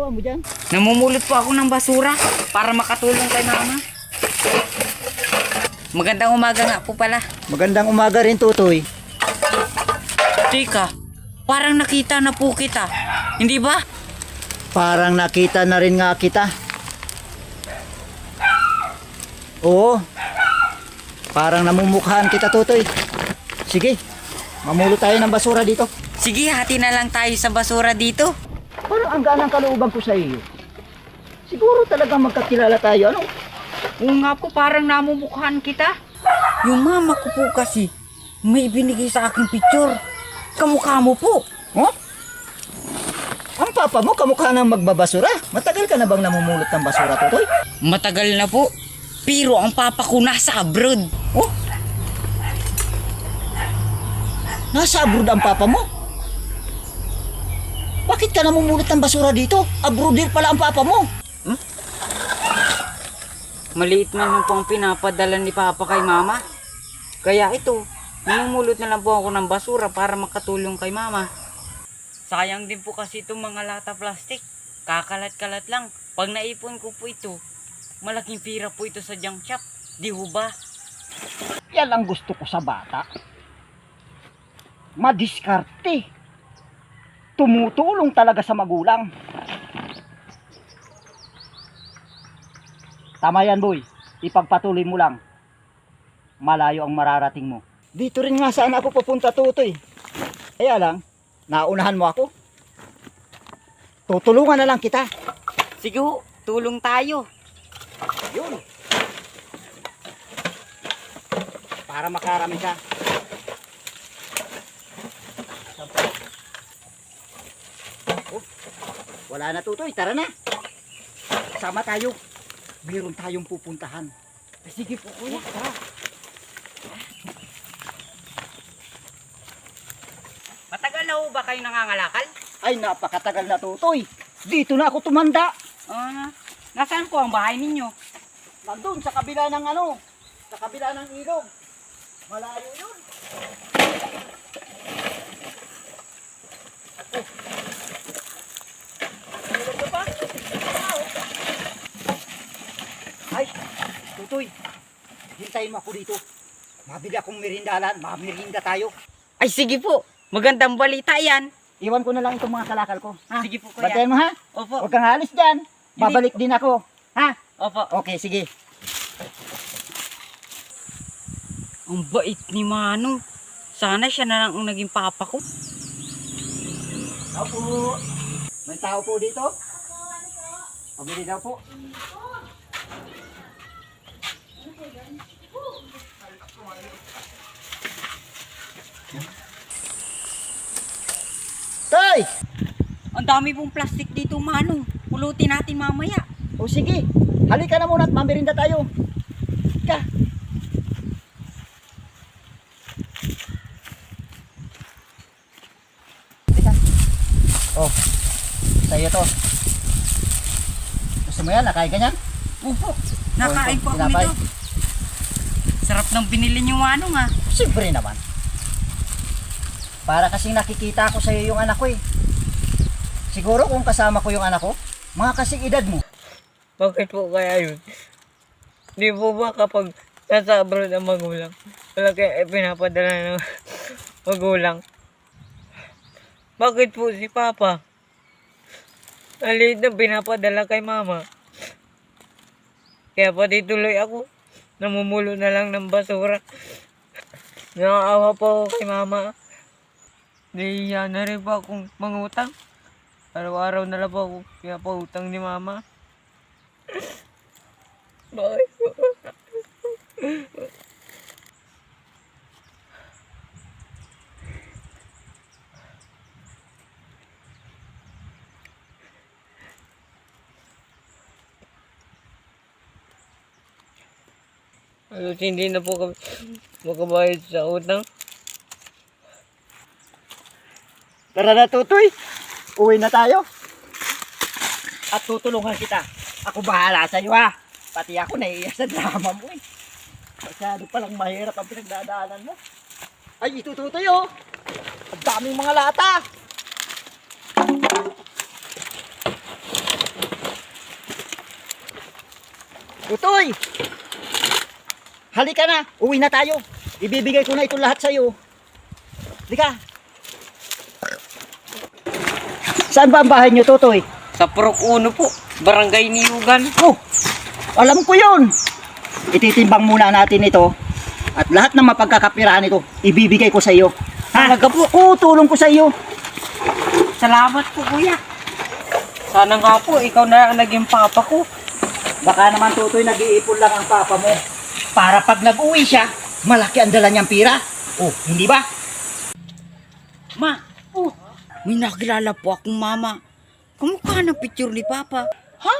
ginagawa mo dyan? Namumulot po ako ng basura para makatulong kay mama. Magandang umaga nga po pala. Magandang umaga rin, Tutoy. Teka, parang nakita na po kita. Hindi ba? Parang nakita na rin nga kita. Oo. Parang namumukhaan kita, Tutoy. Sige, mamulot tayo ng basura dito. Sige, hati na lang tayo sa basura dito. Parang ang ganang kalooban ko sa iyo. Siguro talagang magkakilala tayo, ano? Oo nga po, parang namumukhaan kita. Yung mama ko po kasi, may binigay sa aking picture. Kamukha mo po. Oh? Ang papa mo kamukha ng magbabasura. Matagal ka na bang namumulot ng basura, Tutoy? Matagal na po. Pero ang papa ko nasa abroad. Oh? Nasa abroad ang papa mo? Bakit ka namumulot ng basura dito? Abroader pala ang papa mo. Maliit man po ang pinapadala ni papa kay mama. Kaya ito, namumulot na lang po ako ng basura para makatulong kay mama. Sayang din po kasi itong mga lata plastic. Kakalat-kalat lang. Pag naipon ko po ito, malaking pira po ito sa junk shop. Di ho ba? Yan ang gusto ko sa bata. Madiskarte. Tumutulong talaga sa magulang. Tama yan, boy. Ipagpatuloy mo lang. Malayo ang mararating mo. Dito rin nga saan ako pupunta, Tutoy. Kaya lang, naunahan mo ako. Tutulungan na lang kita. Sige ho, tulong tayo. Yun. Para makarami ka. Oh, wala na, Tutoy. Tara na. Sama tayo. Meron tayong pupuntahan. Sige po kuya. Tara. Matagal na ho ba kayo nangangalakal? Ay, napakatagal na, Tutoy. Dito na ako tumanda. Nasaan po ang bahay ninyo? Nandun sa kabila ng ano, sa kabila ng ilog. Malayo yun. Ilog na pa? Ay, Tutoy, hintayin mo ako dito. Mabili akong merindalan, mamirinda tayo. Ay sige po, magandang balita yan. Iwan ko na lang itong mga kalakal ko. Ha? Sige po kuya. Bantayan mo, ha? Opo. Huwag kang alis dyan. Babalik din ako. Ha? Opo. Okay, sige. Ang bait ni Manong. Sana siya na lang ang naging papa ko. Tao po. May tao po dito? Pabili daw po. Tay! Ang dami pong plastic dito, Manong. Pulutin natin mamaya. O sige, halika na muna at mamirinda tayo. Ka. Halika. Oh, sa'yo to. Gusto mo yan? Nakain ka niyan? Opo, nakain po ako tinapay. nito. Sarap ng binili niyo, Manong ah. Siyempre naman. Para kasing nakikita ko sa'yo yung anak ko eh. Siguro kung kasama ko yung anak ko, mga kasing edad mo. Bakit po kaya yun? Di po ba kapag nasa abroad ang magulang, wala kaya pinapadala ng magulang? Bakit po si Papa? Maliit na pinapadala kay Mama. Kaya pati tuloy ako, namumulo na lang ng basura. Nakaawa po ako kay Mama. Nahihiya na rin po akong mangutang. Araw-araw na lang po ako pinapautang ni Mama. Bakit po? Halos hindi na po kami makabayad sa utang. Tara na, Tutoy. Uwi na tayo. At tutulungan kita. Ako bahala sa iyo, ha. Pati ako naiiyak sa drama mo eh. Masyado palang mahirap ang pinagdadaanan mo. Ay, ito, Tutoy, oh. Ang daming mga lata. Tutoy! Halika na, uwi na tayo. Ibibigay ko na ito lahat sa'yo. Halika. Saan ba ang bahay niyo, Tutoy? Sa Purok 1 po, Barangay Niyugan. Oh, alam ko yun. Ititimbang muna natin ito. At lahat ng mapagkakapirahan nito, ibibigay ko sa iyo. Talaga po? Oo, tulong ko sa iyo. Salamat po, kuya. Sana nga po, ikaw na ang naging papa ko. Baka naman, Tutoy, nag-iipon lang ang papa mo. Para pag nag-uwi siya, malaki ang dala niyang pira. Oh, hindi ba? Ma, may nakilala po akong mama. Kamukha ng picture ni Papa. Ha?